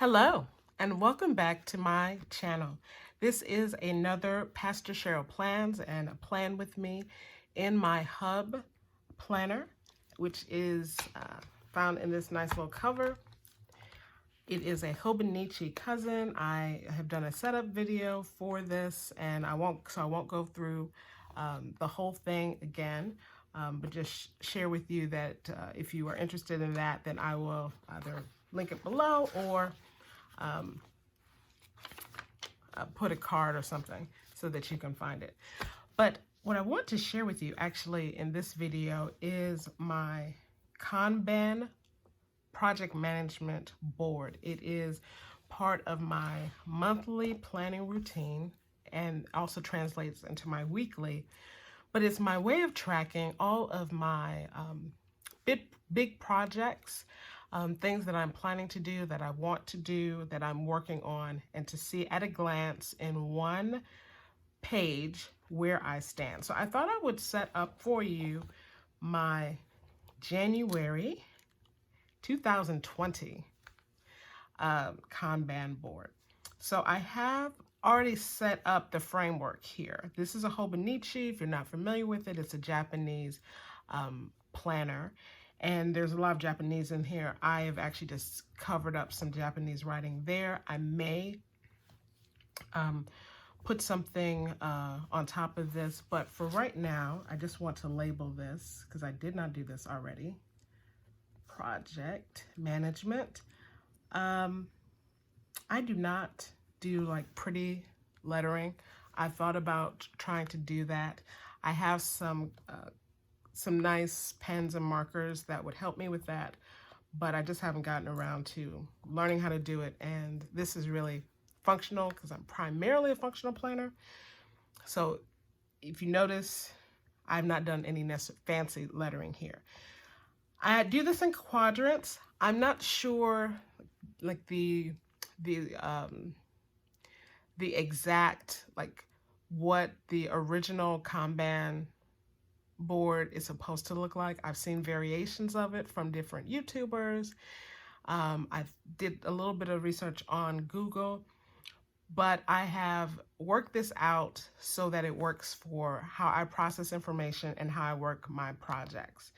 Hello, and welcome back to my channel. This is another Pastor Cheryl Plans and a Plan with Me in my Hub planner, which is found in this nice little cover. It is a Hobonichi cousin. I have done a setup video for this, and I won't go through the whole thing again, but just share with you that if you are interested in that, then I will either link it below or put a card or something so that you can find it. But what I want to share with you actually in this video is my Kanban project management board. It is part of my monthly planning routine and also translates into my weekly, but it's my way of tracking all of my big projects, things that I'm planning to do, that I want to do, that I'm working on, and to see at a glance in one page where I stand. So I thought I would set up for you my January 2020 Kanban board. So I have already set up the framework here. This is a Hobonichi. If you're not familiar with it, it's a Japanese planner. And there's a lot of Japanese in here. I have actually just covered up some Japanese writing there. I may put something on top of this, but for right now, I just want to label this because I did not do this already. Project management. I do not do like pretty lettering. I thought about trying to do that. I have some nice pens and markers that would help me with that, but I just haven't gotten around to learning how to do it. And this is really functional because I'm primarily a functional planner. So if you notice, I've not done any fancy lettering here. I do this in quadrants. I'm not sure like the exact like what the original Kanban board is supposed to look like. I've seen variations of it from different YouTubers. I did a little bit of research on Google, but I have worked this out so that it works for how I process information and how I work my projects.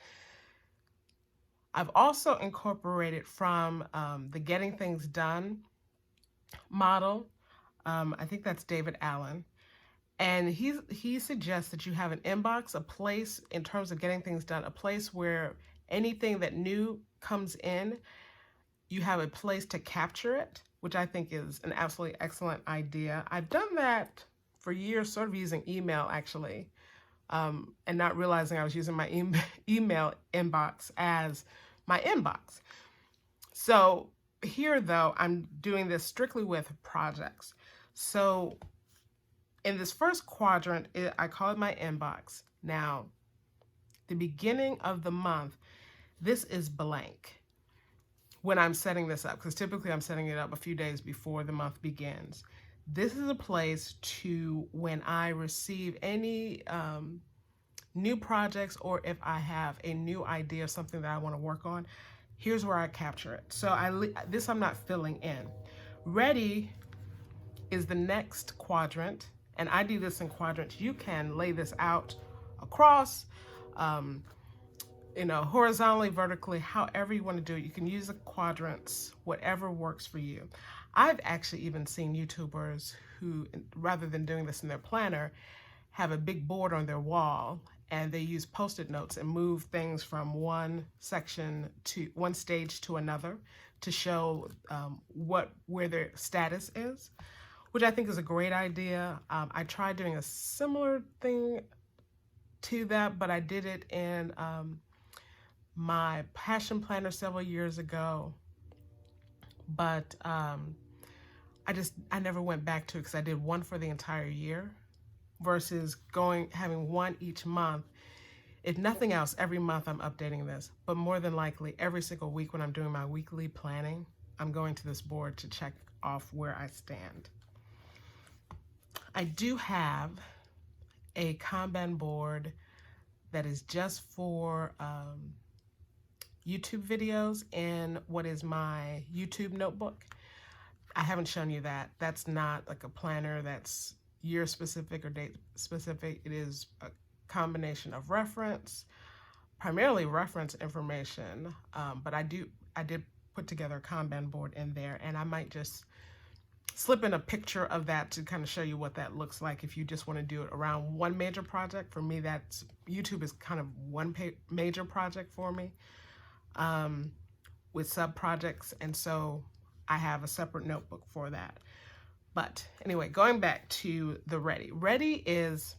I've also incorporated from the Getting Things Done model. I think that's David Allen. And he suggests that you have an inbox, a place in terms of getting things done, a place where anything that new comes in, you have a place to capture it, which I think is an absolutely excellent idea. I've done that for years, sort of using email actually, and not realizing I was using my email inbox as my inbox. So here though, I'm doing this strictly with projects. So in this first quadrant, I call it my inbox. Now, the beginning of the month, this is blank when I'm setting this up, because typically I'm setting it up a few days before the month begins. This is a place to, when I receive any new projects, or if I have a new idea of something that I want to work on, here's where I capture it. So this I'm not filling in. Ready is the next quadrant. And I do this in quadrants. You can lay this out across, horizontally, vertically, however you want to do it. You can use the quadrants, whatever works for you. I've actually even seen YouTubers who, rather than doing this in their planner, have a big board on their wall and they use Post-it notes and move things from one section to one stage to another to show where their status is, which I think is a great idea. I tried doing a similar thing to that, but I did it in my passion planner several years ago. But I never went back to it because I did one for the entire year versus having one each month. If nothing else, every month I'm updating this, but more than likely every single week when I'm doing my weekly planning, I'm going to this board to check off where I stand. I do have a Kanban board that is just for YouTube videos in what is my YouTube notebook. I haven't shown you that. That's not like a planner that's year specific or date specific. It is a combination of reference, primarily reference information, but I did put together a Kanban board in there, and I might just slip in a picture of that to kind of show you what that looks like if you just want to do it around one major project. For me, that's YouTube is kind of one major project for me, with sub projects, and so I have a separate notebook for that. But anyway, going back to the ready. Ready is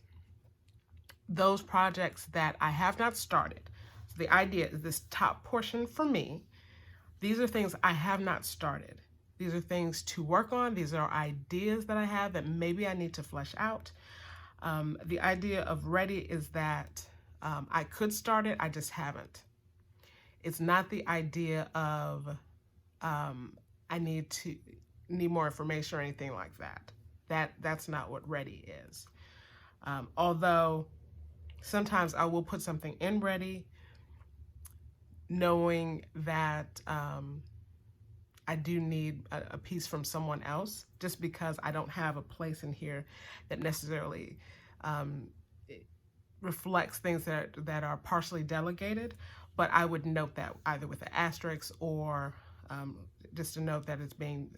those projects that I have not started. So the idea is this top portion for me. These are things I have not started. These are things to work on. These are ideas that I have that maybe I need to flesh out. The idea of ready is that I could start it, I just haven't. It's not the idea of I need more information or anything like that. That's not what ready is. Although sometimes I will put something in ready, knowing that I do need a piece from someone else, just because I don't have a place in here that necessarily reflects things that are partially delegated, but I would note that either with an asterisk or just to note that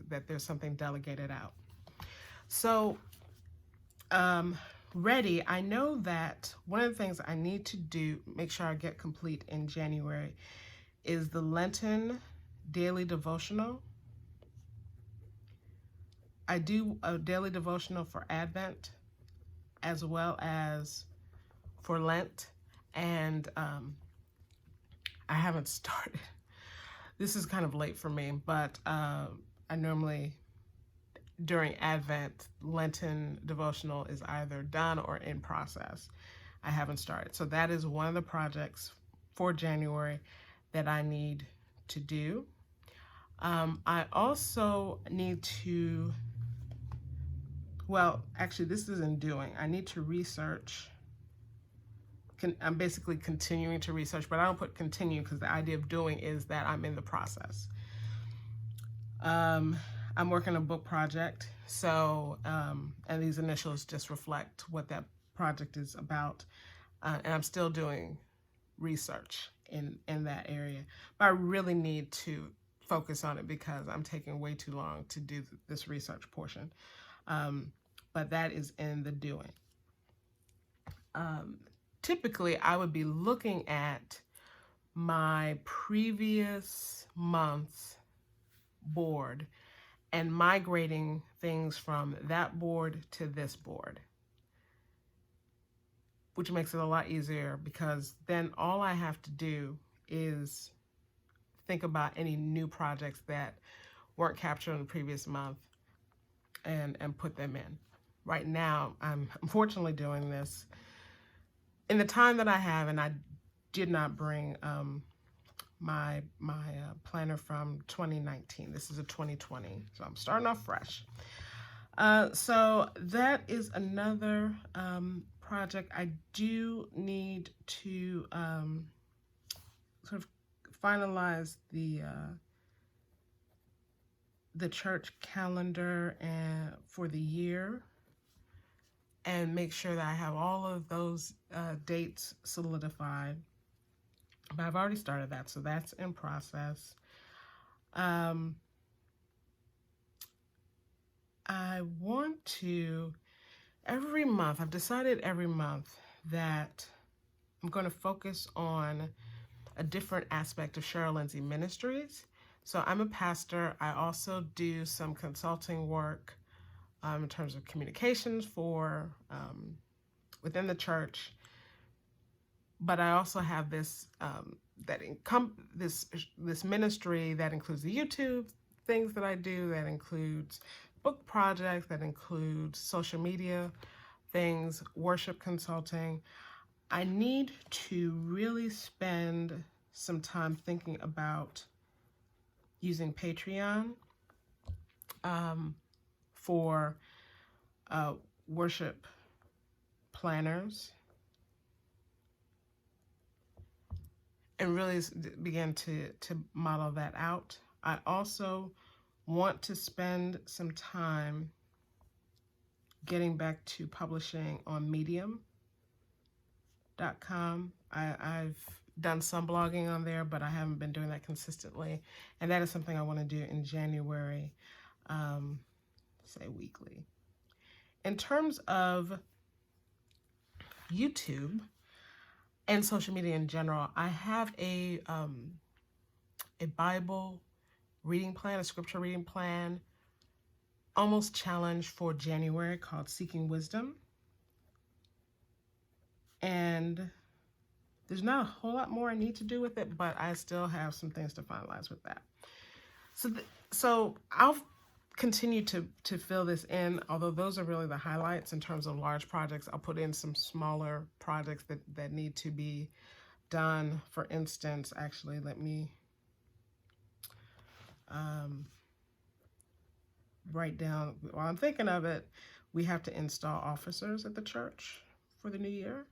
that there's something delegated out. So ready, I know that one of the things I need to do, make sure I get complete in January, is the Lenten daily devotional. I do a daily devotional for Advent as well as for Lent, and I haven't started. This is kind of late for me, but I normally, during Advent, Lenten devotional is either done or in process. I haven't started. So that is one of the projects for January that I need to do. I also need to, well, actually this isn't doing. I need to research. I'm basically continuing to research, but I don't put continue because the idea of doing is that I'm in the process. I'm working on a book project, so, and these initials just reflect what that project is about. And I'm still doing research in that area, but I really need to focus on it because I'm taking way too long to do this research portion. But that is in the doing. Typically, I would be looking at my previous month's board and migrating things from that board to this board, which makes it a lot easier because then all I have to do is think about any new projects that weren't captured in the previous month and put them in. Right now, I'm unfortunately doing this in the time that I have, and I did not bring my planner from 2019. This is a 2020, so I'm starting off fresh. So that is another project. I do need to sort of finalize the church calendar for the year, and make sure that I have all of those dates solidified. But I've already started that, so that's in process. I want to, every month, I've decided every month that I'm going to focus on a different aspect of Cheryl Lindsay Ministries. So I'm a pastor. I also do some consulting work in terms of communications for within the church, but I also have this this ministry that includes the YouTube things that I do, that includes book projects, that includes social media things, worship consulting. I need to really spend some time thinking about using Patreon for worship planners, and really begin to model that out. I also want to spend some time getting back to publishing on medium.com. I've done some blogging on there, but I haven't been doing that consistently. And that is something I want to do in January, say weekly. In terms of YouTube and social media in general, I have a Bible reading plan, a scripture reading plan, almost challenge for January called Seeking Wisdom. And there's not a whole lot more I need to do with it, but I still have some things to finalize with that. So I'll continue to fill this in, although those are really the highlights in terms of large projects. I'll put in some smaller projects that need to be done. For instance, actually, let me write down, while I'm thinking of it, we have to install officers at the church for the new year.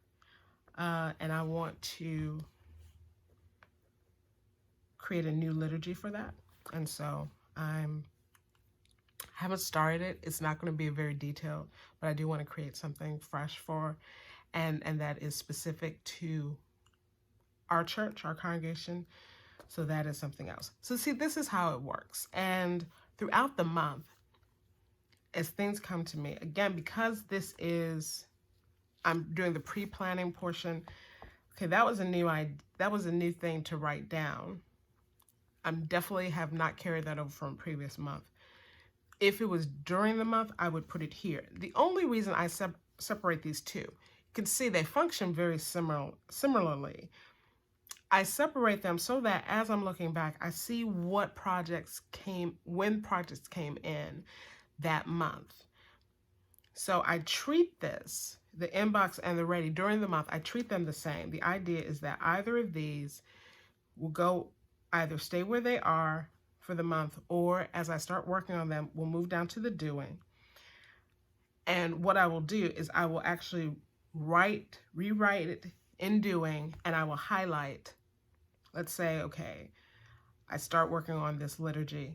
And I want to create a new liturgy for that. And so I haven't started it. It's not going to be very detailed, but I do want to create something fresh for, and that is specific to our church, our congregation. So that is something else. So see, this is how it works. And throughout the month, as things come to me, again, because this is, I'm doing the pre-planning portion. Okay, that was a new thing to write down. I definitely have not carried that over from previous month. If it was during the month, I would put it here. The only reason I separate these two, you can see they function very similarly. I separate them so that as I'm looking back, I see when projects came in that month. So I treat this, the inbox and the ready during the month, I treat them the same. The idea is that either of these will either stay where they are for the month, or as I start working on them, we'll move down to the doing. And what I will do is I will actually rewrite it in doing, and I will highlight, let's say, okay, I start working on this liturgy.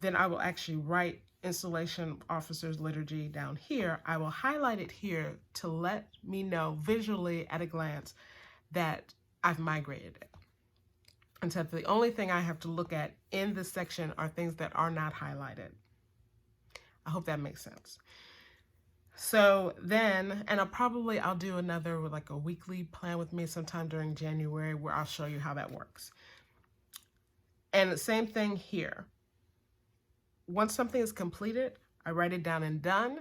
Then I will actually write installation officers liturgy down here. I will highlight it here to let me know visually at a glance that I've migrated it. And so the only thing I have to look at in this section are things that are not highlighted. I hope that makes sense. So then, and I'll do another like a weekly plan with me sometime during January where I'll show you how that works. And the same thing here. Once something is completed, I write it down in done,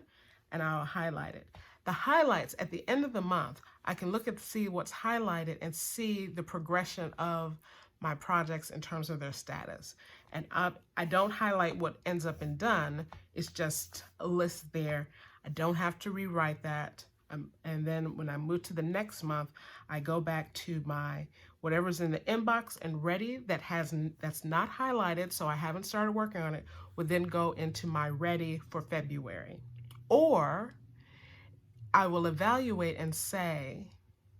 and I'll highlight it. The highlights at the end of the month, I can see what's highlighted and see the progression of my projects in terms of their status. And I don't highlight what ends up in done. It's just a list there. I don't have to rewrite that. And then when I move to the next month, I go back to my whatever's in the inbox and ready that's not highlighted, so I haven't started working on it, would then go into my ready for February. Or I will evaluate and say,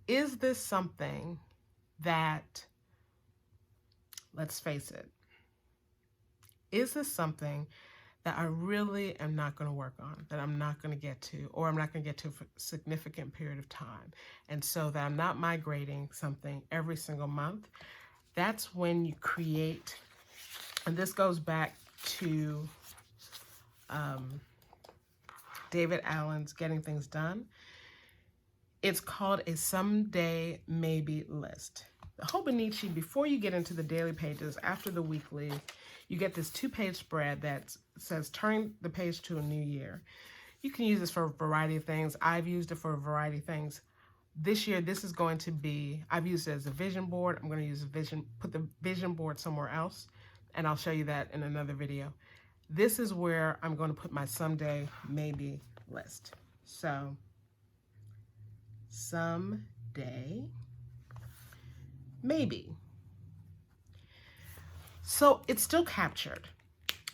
is this something that, let's face it, is this something that I really am not going to work on, that I'm not going to get to, or I'm not going to get to for a significant period of time, and so that I'm not migrating something every single month? That's when you create, and this goes back to David Allen's Getting Things Done. It's called a someday maybe list. The Hobonichi, before you get into the daily pages, after the weekly, you get this 2-page spread that says turn the page to a new year. You can use this for a variety of things. I've used it for a variety of things. This year, this is going to be, I've used it as a vision board. I'm going to put the vision board somewhere else, and I'll show you that in another video. This is where I'm going to put my someday maybe list. So, someday maybe. So it's still captured.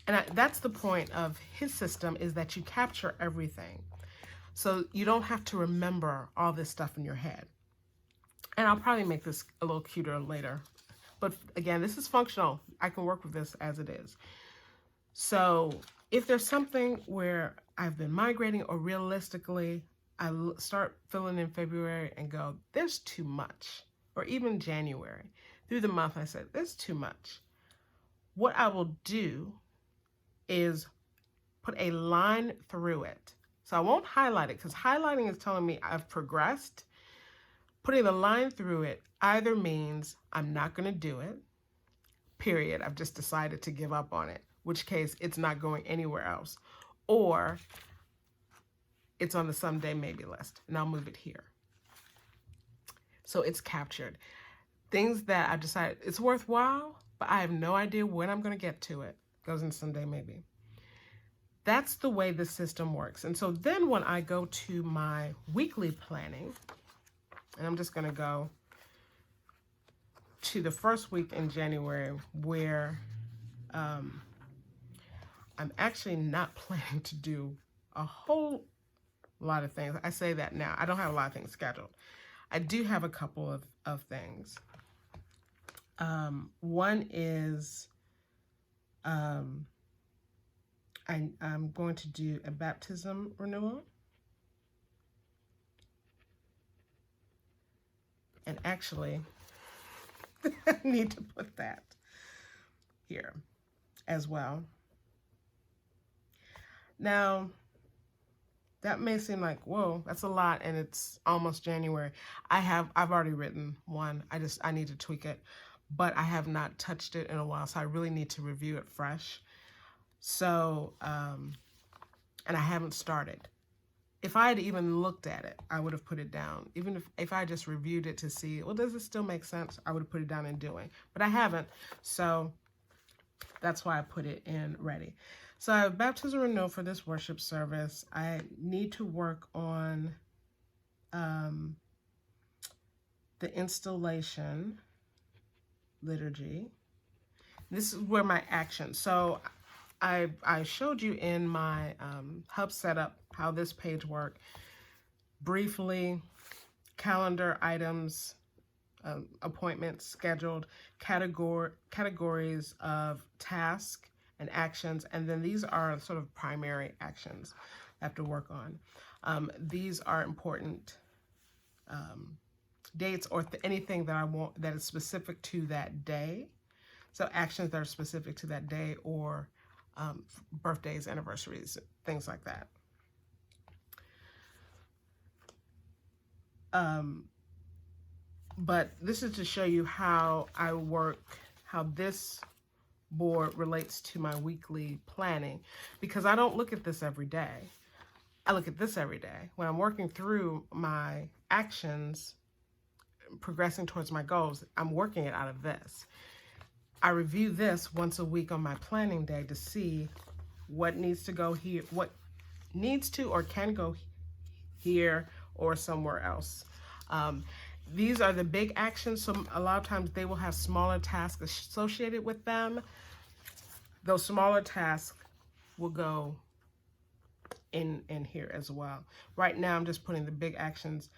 And that's the point of his system, is that you capture everything. So you don't have to remember all this stuff in your head. And I'll probably make this a little cuter later. But again, this is functional. I can work with this as it is. So if there's something where I've been migrating, or realistically, start filling in February and go, there's too much, or even January. Through the month, I said, there's too much. What I will do is put a line through it. So I won't highlight it, because highlighting is telling me I've progressed. Putting the line through it either means I'm not going to do it, period. I've just decided to give up on it, which case it's not going anywhere else. Or it's on the someday maybe list, and I'll move it here. So it's captured. Things that I've decided it's worthwhile, but I have no idea when I'm going to get to it, goes in someday maybe. That's the way the system works. And so then when I go to my weekly planning, and I'm just going to go to the first week in January, where I'm actually not planning to do a whole lot of things. I say that now. I don't have a lot of things scheduled. I do have a couple of things. One is I'm going to do a baptism renewal. And actually, I need to put that here as well. Now, that may seem like, whoa, that's a lot, and it's almost January. I've already written one. I need to tweak it, but I have not touched it in a while, so I really need to review it fresh. So, and I haven't started. If I had even looked at it, I would have put it down. Even if I just reviewed it to see, well, does it still make sense? I would have put it down in doing, but I haven't. So that's why I put it in ready. So I have baptism renewal for this worship service. I need to work on the installation liturgy. This is where my action. So I showed you in my hub setup how this page worked. Briefly, calendar items, appointments scheduled, categories of task and actions, and then these are sort of primary actions I have to work on. These are important dates, or anything that I want that is specific to that day. So actions that are specific to that day, or birthdays, anniversaries, things like that. But this is to show you how I work, how this board relates to my weekly planning, because I don't look at this every day. I look at this every day. When I'm working through my actions, progressing towards my goals, I'm working it out of this. I review this once a week on my planning day to see what needs to go here, what needs to or can go here or somewhere else. These are the big actions, so a lot of times they will have smaller tasks associated with them. Those smaller tasks will go in here as well. Right now I'm just putting the big actions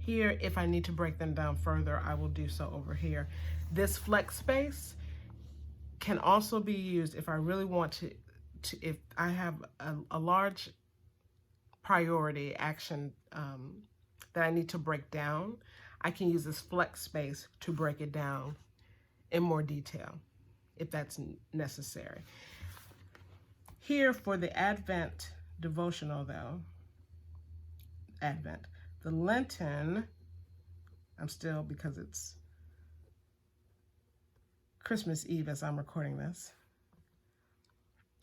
here. If I need to break them down further, I will do so over here. This flex space can also be used if I really want to if I have a large priority action that I need to break down, I can use this flex space to break it down in more detail if that's necessary. Here for the Advent devotional though, the Lenten, I'm still, because it's Christmas Eve as I'm recording this,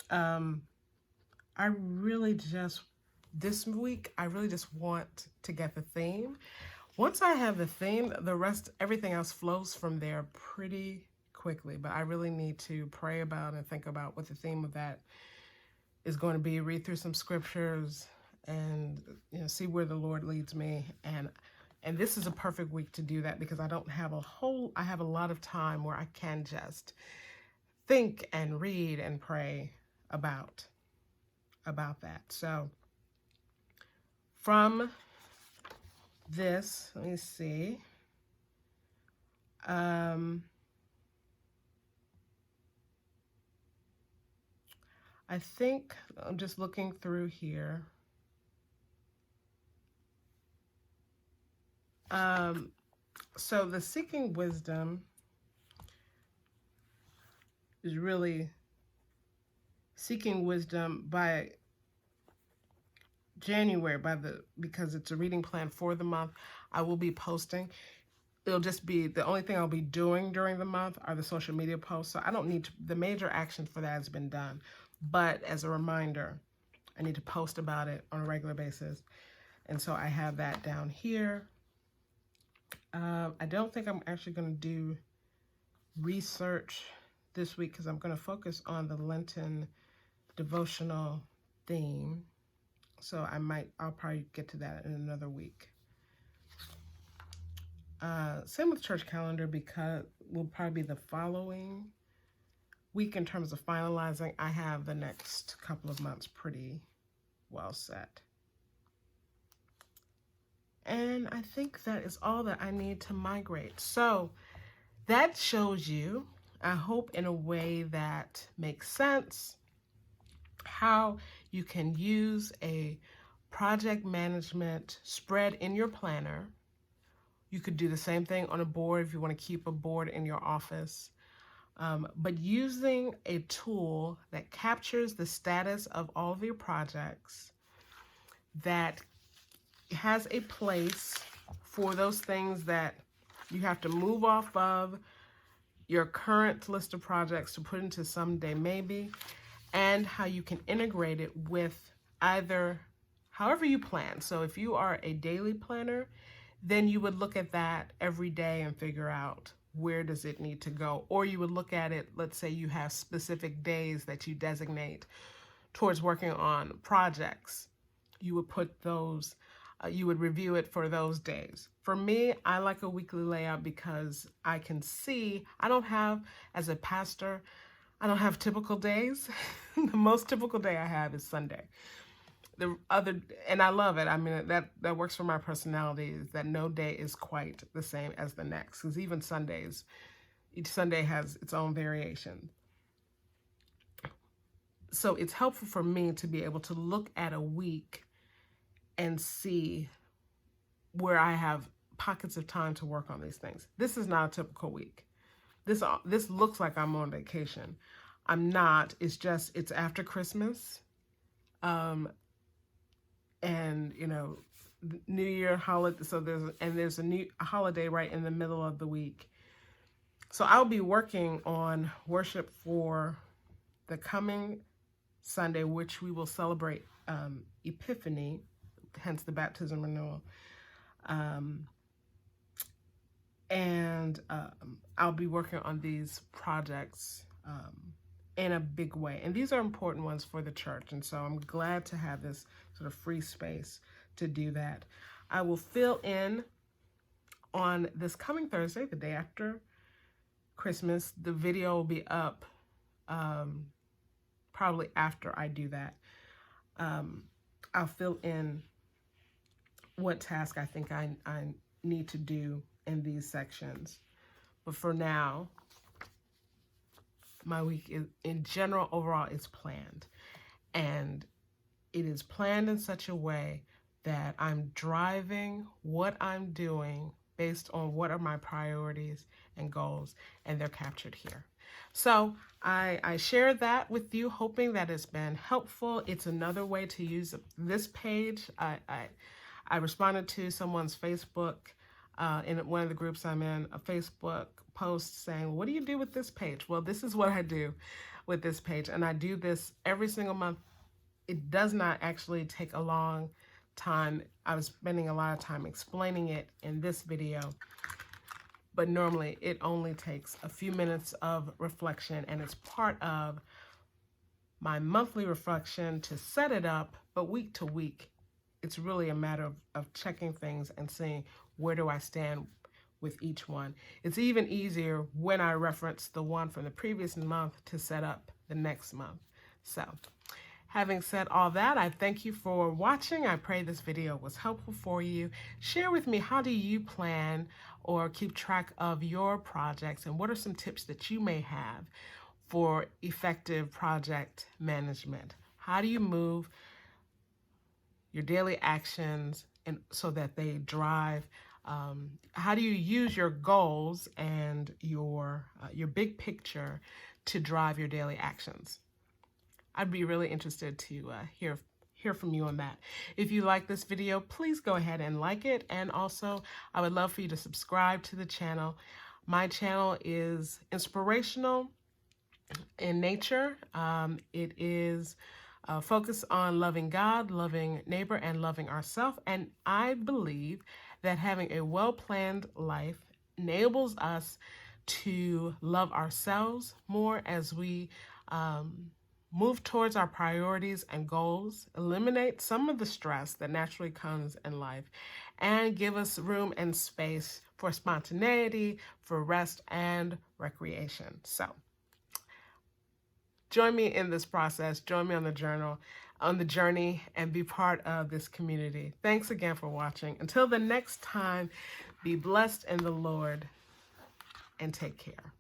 I really just, this week, I really just want to get the theme. Once I have the theme, the rest, everything else flows from there pretty quickly, but I really need to pray about and think about what the theme of that is going to be, read through some scriptures, and see where the Lord leads me. And this is a perfect week to do that, because I don't have I have a lot of time where I can just think and read and pray about that. So from this, let me see. I think I'm just looking through here. So the seeking wisdom is really seeking wisdom by January, because it's a reading plan for the month. I will be posting. It'll just be the only thing I'll be doing during the month are the social media posts. So I don't need to, the major action for that has been done. But as a reminder, I need to post about it on a regular basis. And so I have that down here. I don't think I'm actually going to do research this week because I'm going to focus on the Lenten devotional theme. So I'll probably get to that in another week. Same with church calendar, because will probably be the following week in terms of finalizing. I have the next couple of months pretty well set. And I think that is all that I need to migrate. So that shows you, I hope in a way that makes sense, how you can use a project management spread in your planner. You could do the same thing on a board if you want to keep a board in your office. But using a tool that captures the status of all of your projects, that has a place for those things that you have to move off of your current list of projects to put into someday maybe, and how you can integrate it with either however you plan. So if you are a daily planner, then you would look at that every day and figure out where does it need to go. Or you would look at it, let's say you have specific days that you designate towards working on projects. You would put those, you would review it for those days. For me, I like a weekly layout because I can see, as a pastor, I don't have typical days. The most typical day I have is Sunday. And I love it. I mean, that works for my personality, is that no day is quite the same as the next. Because even Sundays, each Sunday has its own variation. So it's helpful for me to be able to look at a week and see where I have pockets of time to work on these things. This is not a typical week. This looks like I'm on vacation. I'm not. It's after Christmas. And New Year holiday. So there's a holiday right in the middle of the week. So I'll be working on worship for the coming Sunday, which we will celebrate Epiphany, hence the baptism renewal. And I'll be working on these projects in a big way. And these are important ones for the church. And so I'm glad to have this sort of free space to do that. I will fill in on this coming Thursday, the day after Christmas. The video will be up probably after I do that. I'll fill in what task I think I need to do in these sections. But for now, my week is, in general, overall, is planned. And it is planned in such a way that I'm driving what I'm doing based on what are my priorities and goals, and they're captured here. So I shared that with you, hoping that it's been helpful. It's another way to use this page. I responded to someone's Facebook, in one of the groups I'm in, a Facebook post saying, what do you do with this page? Well, this is what I do with this page, and I do this every single month. It does not actually take a long time. I was spending a lot of time explaining it in this video, but normally it only takes a few minutes of reflection, and it's part of my monthly reflection to set it up. But week to week, it's really a matter of checking things and seeing where do I stand with each one. It's even easier when I reference the one from the previous month to set up the next month. So having said all that, I thank you for watching. I pray this video was helpful for you. Share with me, how do you plan or keep track of your projects, and what are some tips that you may have for effective project management. How do you move your daily actions and so that they drive? How do you use your goals and your big picture to drive your daily actions? I'd be really interested to hear from you on that. If you like this video, please go ahead and like it. And also, I would love for you to subscribe to the channel. My channel is inspirational in nature. It is focused on loving God, loving neighbor, and loving ourselves. And I believe that having a well-planned life enables us to love ourselves more as we move towards our priorities and goals, eliminate some of the stress that naturally comes in life, and give us room and space for spontaneity, for rest and recreation. So join me in this process. Join me on the journey, and be part of this community. Thanks again for watching. Until the next time, be blessed in the Lord and take care.